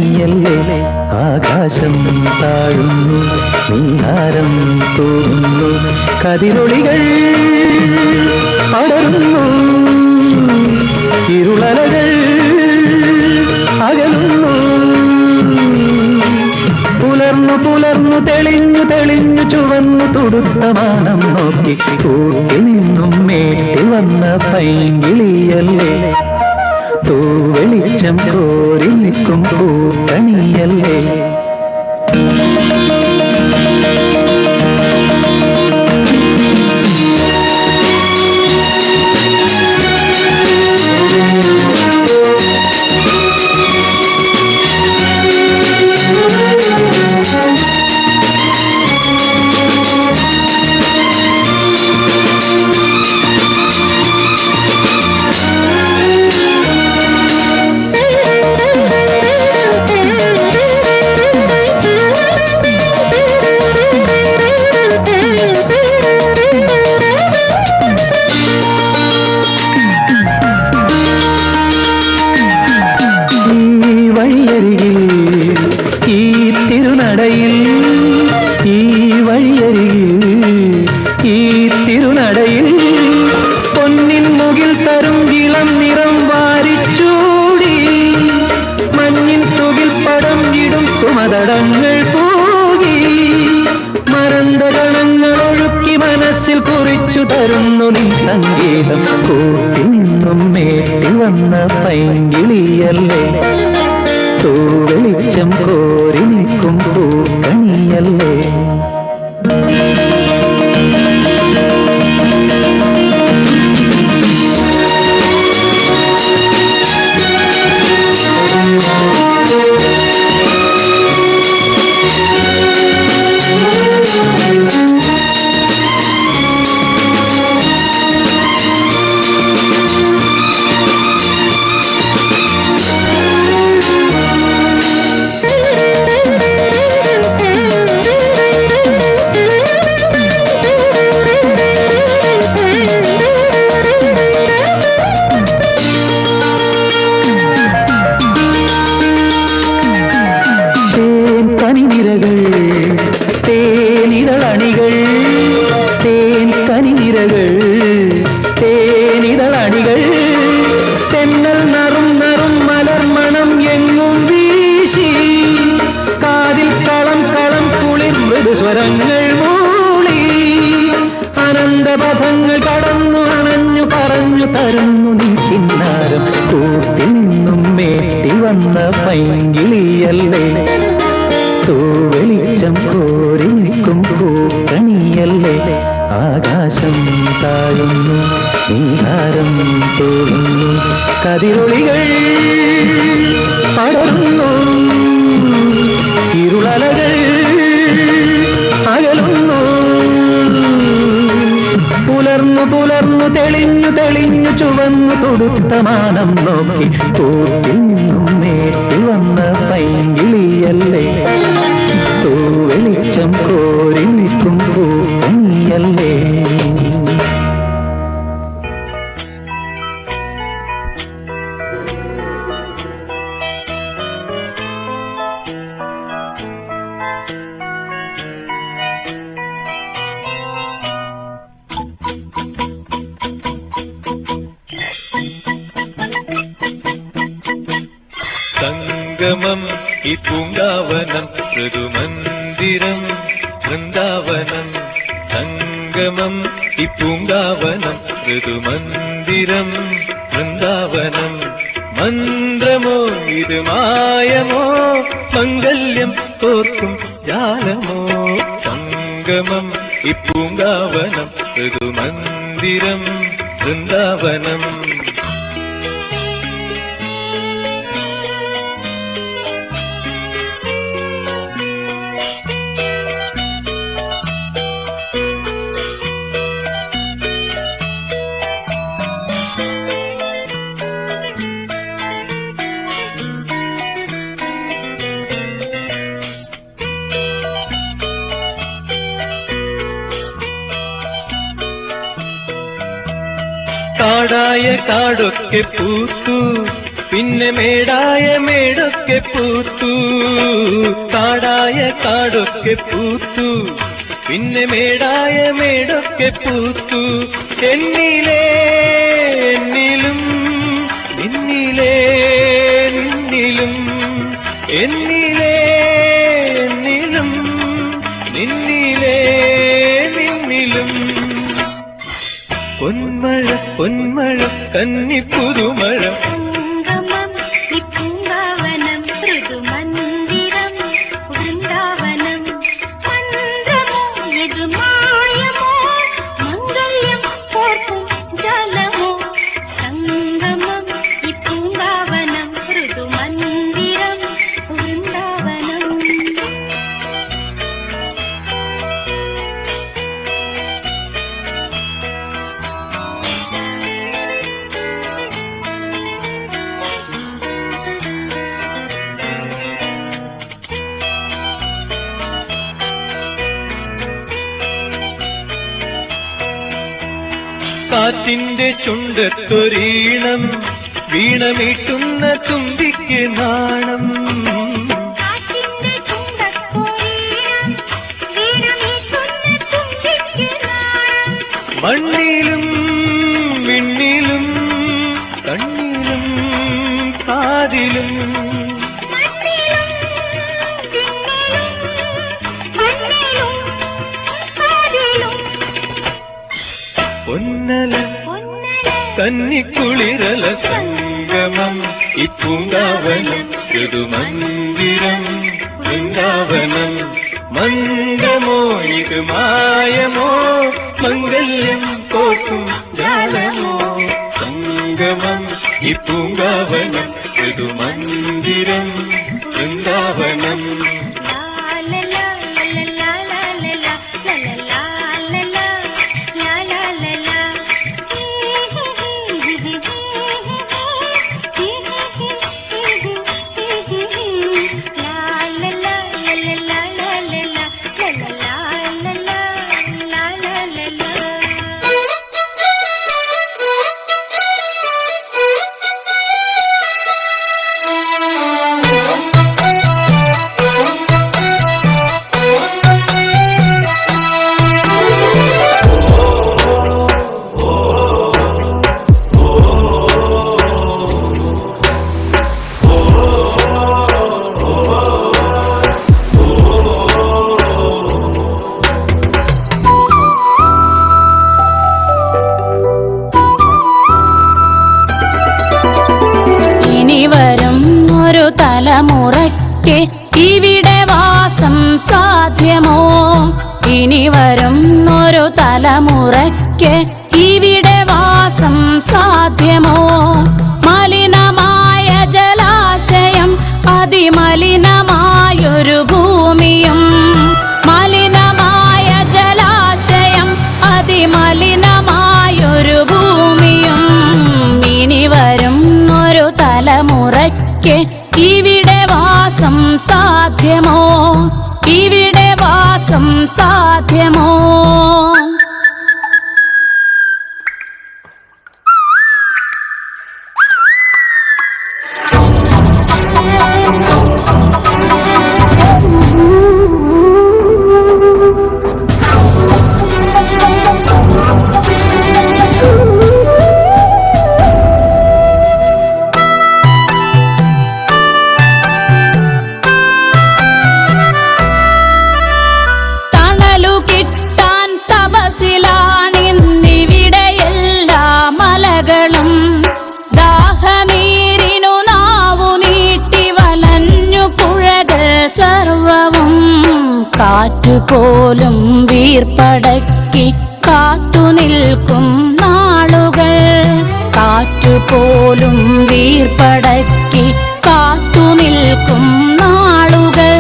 പൂക്കണിയല്ലേ ആകാശം താഴുന്നു നീഹാരം തൂകുന്നു കതിരൊളികൾ പടരുന്നു ഇരുളലകൾ അകലുന്നു പുലർന്നു പുലർന്നു തെളിഞ്ഞു തെളിഞ്ഞു ചുവന്നു തുടുത്ത മാനം നോക്കി കൂട്ടി നിന്നും മേട്ടി വന്ന പൈങ്കിളിയല്ലേ തൂവെളിച്ചം കോരി നിൽക്കും പൂക്കണിയല്ലേ തിരുനടയിൽ പൊന്നിൻ മുകിൽ തരും ഇളം നിറം വാരിച്ചൂടി മഞ്ഞിൻ തുകിൽ പടം ഇടും സുമതടങ്ങൾ പോകി മരന്തകണങ്ങൾ ഒഴുക്കി മനസ്സിൽ കുറിച്ചു തരുന്നു നീ സംഗീതം കൂട്ടി നിന്നും മേട്ടി വന്ന പൈങ്കിളിയല്ലേ തൂവെളിച്ചം കോരി നിൽക്കും പൂക്കണിയല്ലേ തേനിതളണികൾ തേൻ കനിനിരകൾ തേനിതളണികൾ തെന്നൽ നറും നറും മലർമണം എങ്ങും വീശി കാതിൽ കളം കളം കുളിർ മൃദുസ്വരങ്ങൾ മൂളി അനന്തപഥങ്ങൾ കടന്നു അണഞ്ഞു പറഞ്ഞു തരുന്നു നീ കിന്നാരം കൂട്ടിൽ നിന്നും മേട്ടി വന്ന പൈങ്കിളിയല്ലേ തൂവെളിച്ചം കോരി നിൽക്കും പൂക്കണിയല്ലേ ആകാശം താഴുന്നു നീഹാരം തൂകുന്നു കതിരൊളികൾ പടർന്നു ഇരുളലകൾ അകലുന്നു പുലർന്നു പുലർന്നു തെളിഞ്ഞു തെളിഞ്ഞു ചുവന്നു തൊടുത്ത മാനം നോക്കി കൂട്ടിൽ നിന്നും മേട്ടി വന്ന പൈങ്കിളിയല്ലേ തൂവെളിച്ചം കോരി നിൽക്കും പൂക്കണിയല്ലേ സംഗമം ഈ പൂങ്കാവനം ഋതുമന്ദിരം വൃന്ദാവനം സംഗമം ഈ പൂങ്കാവനം ഋതുമന്ദിരം വൃന്ദാവനം മന്ത്രമോ ഇത് മായമോ മംഗല്യം തോർക്കും ജാലമോ സംഗമം ഈ പൂങ്കാവനം ഋതുമന്ദിരം വൃന്ദാവനം കാടായ കാടൊക്കെ പൂത്തു പിന്നെ മേടായ മേടൊക്കെ പൂത്തു, കാടായ കാടൊക്കെ പൂത്തു. പിന്നെ മേടായ മേടൊക്കെ പൂത്തു. എന്നിലേ എന്നിലും നിന്നിലേ നിന്നിലും, എന്നിലേ എന്നിലും നിന്നിലേ നിന്നിലും. പൊന്മഴ പൊന്മഴ കന്നിപ്പുതുമഴ കാറ്റിന്റെ ചുണ്ടത്തൊരീണം, വീണമീട്ടുന്ന തുമ്പിക്ക് നാണം. മണ്ണിലും വിണ്ണിലും കണ്ണിലും കാതിലും, പൊന്നല കന്നിക്കുളിരല സംഗമം ഇപ്പൂങ്കാവനം ഋതുമന്ദിരം വൃന്ദാവനം. മന്ദമോ ഇത് മായമോ മംഗല്യം കോർക്കും ജാലമോ. സംഗമം ഇപ്പൂങ്കാവനം ഋതുമന്ദിരം വൃന്ദാവനം. തലമുറയ്ക്ക് ഇവിടെ വാസം സാധ്യമോ? ഇനി വരുന്നൊരു തലമുറയ്ക്ക് ഇവിടെ വാസം സാധ്യമോ? മലിനമായ ജലാശയം, അതിമലിനമായൊരു ഭൂമിയും. മലിനമായ ജലാശയം, അതിമലിനമായൊരു ഭൂമിയും. ഇനി വരുന്നൊരു തലമുറയ്ക്ക് ഇവിടെ വാസം സാധ്യമോ? ഇവിടെ വാസം സാധ്യമോ? കാറ്റുപോലും വീർപ്പടക്കി കാത്തുനിൽക്കും നാളുകൾ. കാറ്റുപോലും വീർപ്പടക്കി കാത്തുനിൽക്കും നാളുകൾ.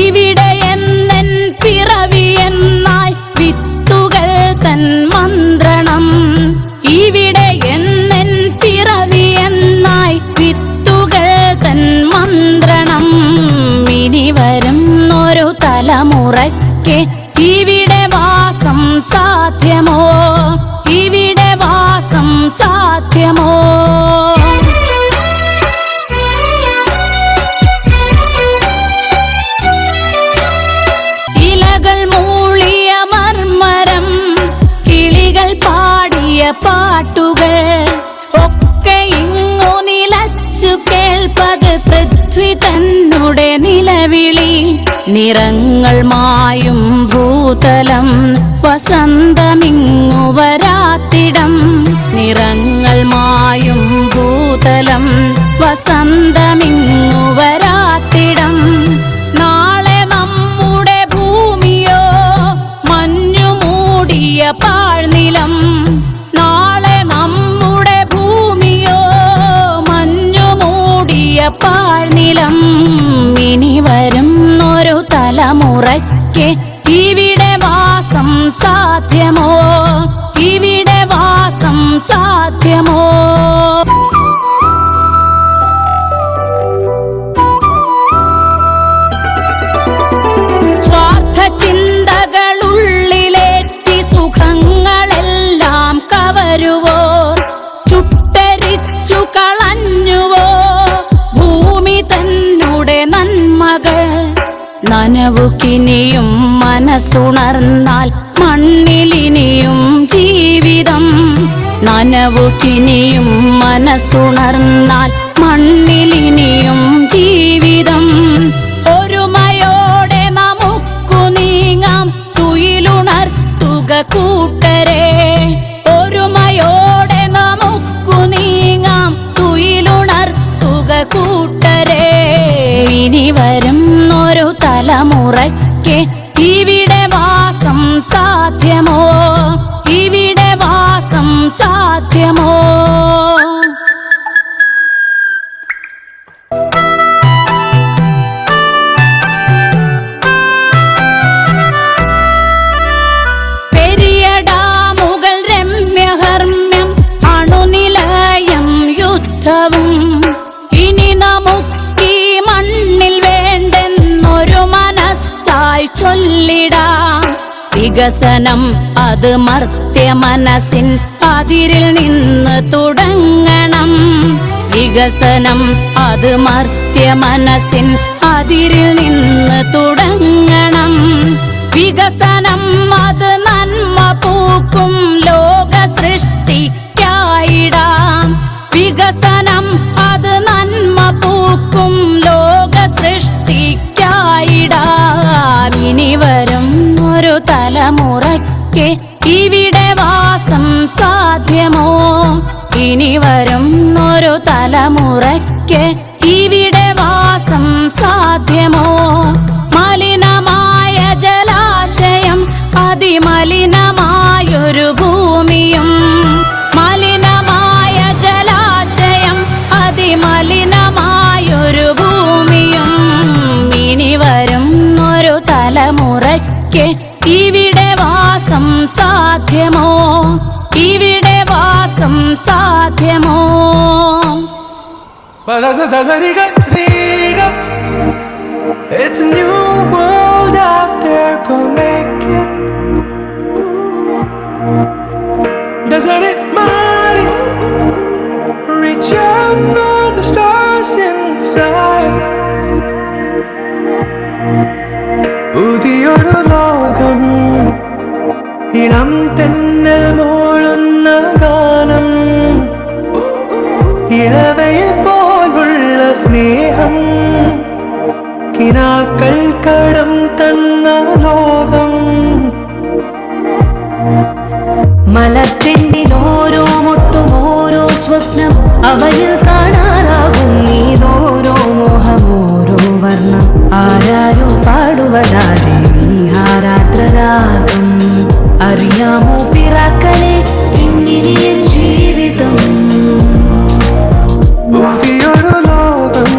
ഇവിടെ എന്നെൻ പിറവിയെന്നായി വിത്തുകൾ തൻ മന്ത്രണം. ഇവിടെ എന്നെൻ പിറവിയെന്നായി വിത്തുകൾ തൻ മന്ത്രണം. ഇനി വരുന്നൊരു തലമുറയ്ക്ക് ഇവിടെ വാസം സാധ്യമോ? ഇവിടെ വാസം സാധ്യമോ? നിലവിളി നിറങ്ങൾ മായും ഭൂതലം വസന്തമിങ്ങു വരാത്തിടം നിറങ്ങൾ മായും ഭൂതലം വസന്തമിങ്ങു വരാത്തിടം നാളെ നമ്മുടെ ഭൂമിയോ മഞ്ഞു മൂടിയ പാഴ്നിലം നാളെ നമ്മുടെ ഭൂമിയോ മഞ്ഞു മൂടിയ പാഴ്നിലം ഇനി വരുന്നൊരു തലമുറയ്ക്ക് ഇവിടെ വാസം സാധ്യമോ ഇവിടെ വാസം സാധ്യമോ സ്വാർത്ഥ ചിന്തകളുള്ളിലേറ്റി സുഖങ്ങളെല്ലാം കവരുവോ ചുട്ടരിച്ചു കളഞ്ഞുവോ ഭൂമി തന്നെ നന്മകൾ നനവുകിനിയും മനസ്സുണർന്നാൽ മണ്ണിലിനിയും ജീവിതം നനവുകിനിയും മനസ്സുണർന്നാൽ മണ്ണിലിനിയും ജീവിതം ഒരുമയോടെ നമുക്കു നീങ്ങാം തുയിലുണർത്തുക കൂട്ടരെ ഒരുമയോടെ നമുക്കു നീങ്ങാം തുയിലുണർത്തുക കൂട്ടരെ ഇനി വരുന്നൊരു തലമുറയ്ക്ക് ഇവിടെ വാസം സാധ്യമോ ഇവിടെ വാസം സാധ്യമോ പെരിയ ഡാമുകൾ രമ്യഹർമ്മ്യം അണുനിലയം യുദ്ധവും ഇനി നമുക്കീ മണ്ണിൽ വേണ്ടെന്നൊരു മനസ്സായി ചൊല്ലിടാം വികസനം അത് മർത്യ മനസ്സിൻ അതിരിൽ നിന്ന് തുടങ്ങണം വികസനം അത് മർത്യ മനസ്സിൻ അതിരിൽ നിന്ന് തുടങ്ങണം വികസനം അത് നന്മ പൂക്കും ലോക സൃഷ്ടിക്കായിടാം വികസനം അത് നന്മ പൂക്കും ലോക സൃഷ്ടിക്കായിടാം ഇനി വരും ഒരു തലമുറയ്ക്ക് ഇവിടെ വാസം സാധ്യമോ ഇനി വരും ഒരു തലമുറയ്ക്ക് ഇവിടെ വാസം സാധ്യമോ മലിനമായ ജലാശയം അതിമലിനമായൊരു ഭൂമിയും മലിനമായ ജലാശയം അതിമലിനമായൊരു ഭൂമിയും ഇനി വരും ഒരു തലമുറയ്ക്ക് ഇവിടെ വാസം സാധ്യമോ ഇവിടെ വാസം സാധ്യമോ It's a new world out there, go make it. Doesn't it matter? Reach out for the stars and fly. പുതിയൊരു ലോകം ഇളം തെന്നൽ മൂളുന്ന ഗാനം ഇളവയിൽ പോലുള്ള സ്നേഹം കിനാക്കൾ കടം തന്ന ലോകം മലത്തിൻ്റെ ഓരോ മുട്ടും ഓരോ സ്വപ്നം അവയിൽ കാണാറാകും നീതോരോ മോഹം ഓരോ വർണ്ണം ആരാരോ പാടുവതാതെ നീഹാരാത്രരാഗം അറിയാമോ പിറാക്കളെ ഇങ്ങനെ ജീവിതം പുതിയൊരു ലോകം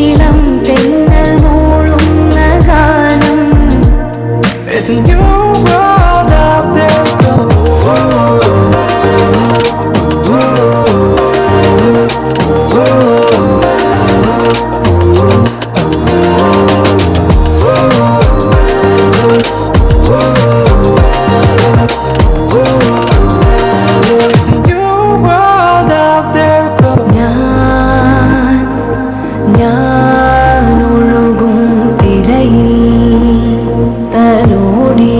ഇളം തെന്നൽ മൂളുന്ന ഗാനം It's a new world out there, go. It's a new world out there, go. ഞാൻ ഒഴുകും തിരയിൽ തലോടി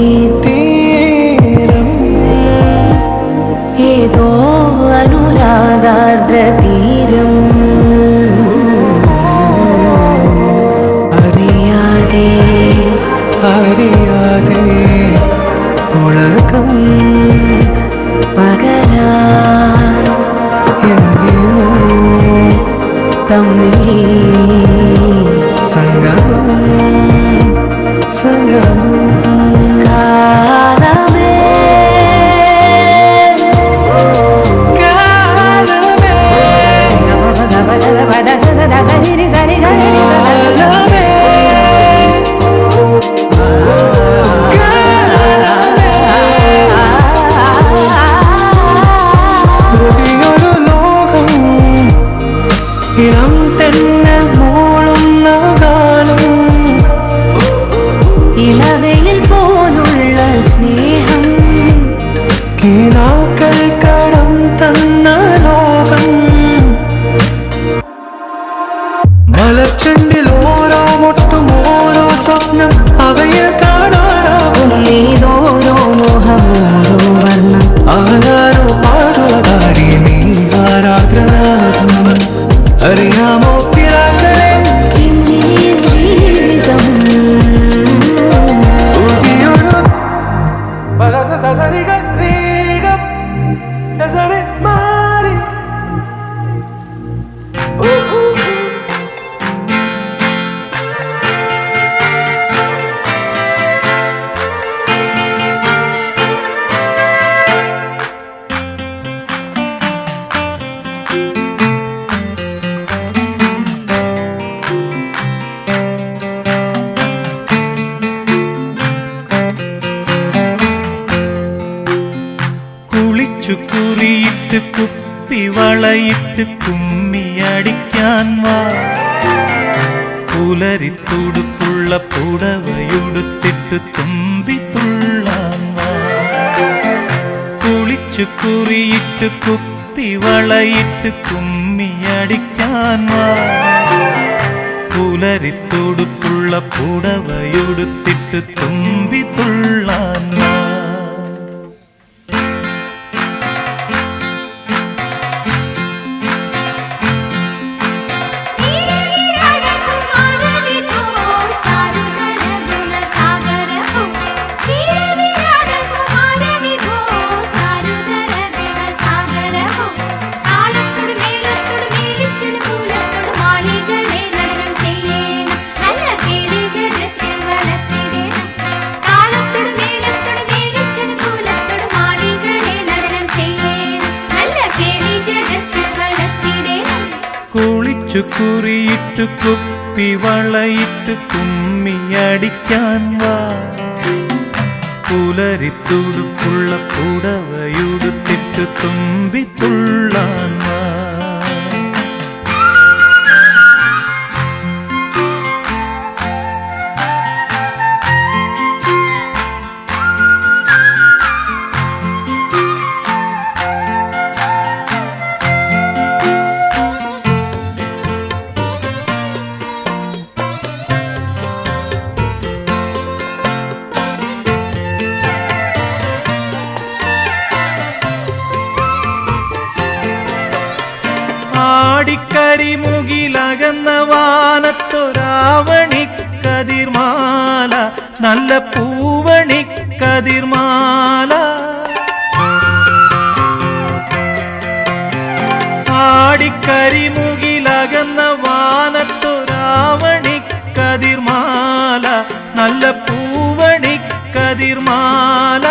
സംഗമം സംഗമം കാലമേ പുതിയൊരു ലോകം ഇളം തെന്നൽ മൂളുന്ന ഗാനം ഇളവയിൽ പോലുള്ള സ്നേഹം കിനാക്കൾ കടം തന്ന ലോകം മലച്ചെണ്ടിൽ ഓരോ മുട്ടും ഓരോ സ്വപ്നം അവയിൽ കാണാറാകും നീതോരോ മോഹമോരോ വർണ്ണം ആരാരോ പാടുവതാരി നീ ആരാഗ്രനാകും അറിയാമോ പിറാക്കളെ ഇന്നിയ ജീവിതം പുതിയൊരു മാറി കുളിച്ചു കുറിയിട്ട് കുപ്പി വളയിട്ട് കുമ്മിയടിക്കാൻ വാ പുലരിത്തുടുപ്പുള്ള പുടവയുടുത്തിട്ട് തുമ്പി തുള്ളാൻ വാ കുളിച്ചു കുറിയിട്ട് കുപ്പി വളയിട്ട് കുമ്മിയടിക്കാൻ വാ പുലരിത്തുടുപ്പുള്ള പുടവയുടുത്തിട്ട് തുമ്പി തുള്ളാൻ വാ കുളിച്ചു കുറിയിട്ട് കുപ്പി വളയിട്ട് കുമ്മിയടിക്കാൻ വാ പുലരിത്തുടുപ്പുള്ള പുടവയുടുത്തിട്ട് തുമ്പി തുള്ളാൻ വാ ആടിക്കരിമുകിലകന്ന വാനത്തൊരാവണിക്കതിർമാല നല്ല പൂവണിക്കതിർമാല ആടിക്കരിമുകിലകന്ന വാനത്തൊരാവണിക്കതിർമാല നല്ല പൂവണിക്കതിർമാല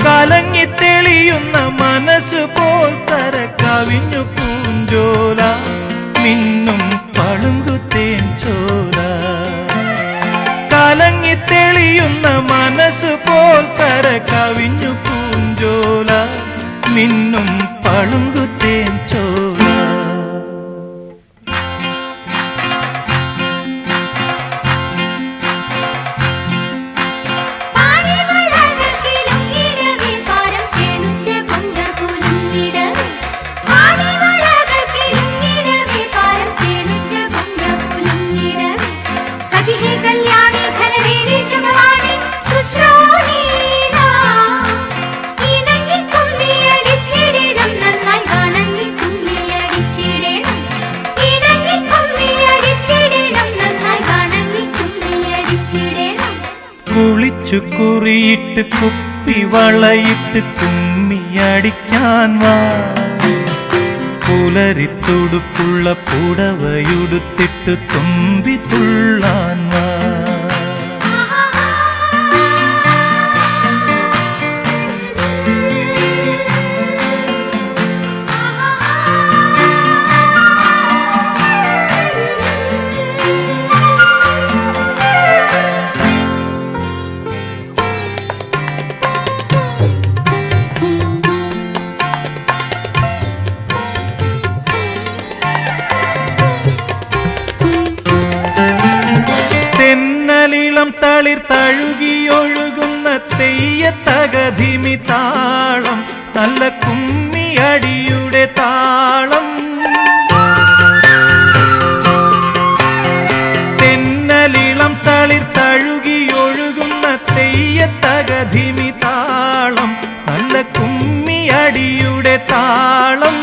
കലങ്ങിത്തെളിയുന്ന മനസ്സ് പോൽ തര കവിഞ്ഞു പൂഞ്ചോല മിന്നും പളുങ്കുത്തേൻ ചോല കലങ്ങിത്തെളിയുന്ന മനസ്സ് പോൽ തര കവിഞ്ഞു പൂഞ്ചോല മിന്നും പളുങ്കുത്തേൻ ചോല കുളിച്ചു കുറിയിട്ട് കുപ്പി വളയിട്ട് കുമ്മിയടിക്കാൻ വാ പുലരിത്തുടുപ്പുള്ള പുടവയുടുത്തിട്ട് തുമ്പി തുള്ളാൻ വാ. തെന്നലിളം തളിർ തഴുകിയൊഴുകുന്ന തെയ്യത്തകധിമി താളം, നല്ല കുമ്മിയടിയുടെ താളം. തെന്നലിളം തളിർ തഴുകിയൊഴുകുന്ന തെയ്യത്തകധിമി താളം, നല്ല കുമ്മിയടിയുടെ താളം.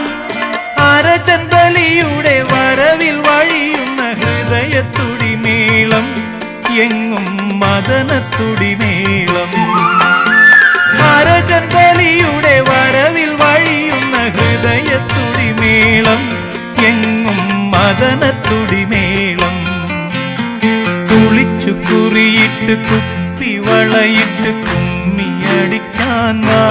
അരചന്തലിയുടെ വരവിൽ വഴിയുന്ന ഹൃദയത്തുടിമേളം, എങ്ങും മദനത്തുടിമേളം. അരചന്തലിയുടെ വരവിൽ വഴിയുന്ന ഹൃദയത്തുടിമേളം, എങ്ങും മദനത്തുടിമേളം. കുളിച്ചു കുറിയിട്ട് കുപ്പിവളയിട്ട് കുമ്മിയടിക്കാൻ വാ.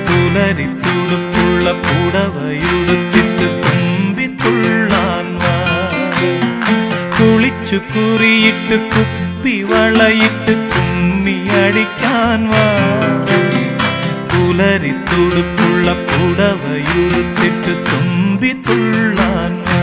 പുലരിത്തുടുപ്പുള്ള പുടവയുടുത്തിട്ട് തുമ്പി തുള്ളാൻ വാ. കുളിച്ചു കുറിയിട്ട് കുപ്പിവളയിട്ട് കുമ്മിയടിക്കാൻ വാ. പുലരിത്തുടുപ്പുള്ള പുടവയുടുത്തിട്ട് തുമ്പി തുള്ളാൻ വാ.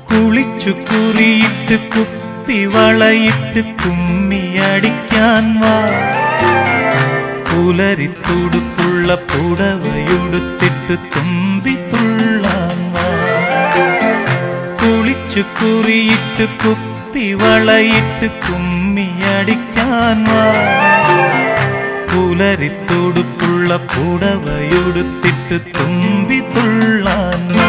കുളിച്ചു കുറിയിട്ട് കുപ്പിവളയിട്ട് കുമ്മിയടിക്കാൻ വാ. പുലരിത്തുടുപ്പുള്ള പുടവയുടുത്തിട്ട് തുമ്പി തുള്ളാൻ വാ. കുളിച്ചു കുറിയിട്ട് കുപ്പിവളയിട്ട് കുമ്മിയടിക്കാൻ വാ. പുലരിത്തുടുപ്പുള്ള പുടവയുടുത്തിട്ട് തുമ്പി തുള്ളാൻ വാ.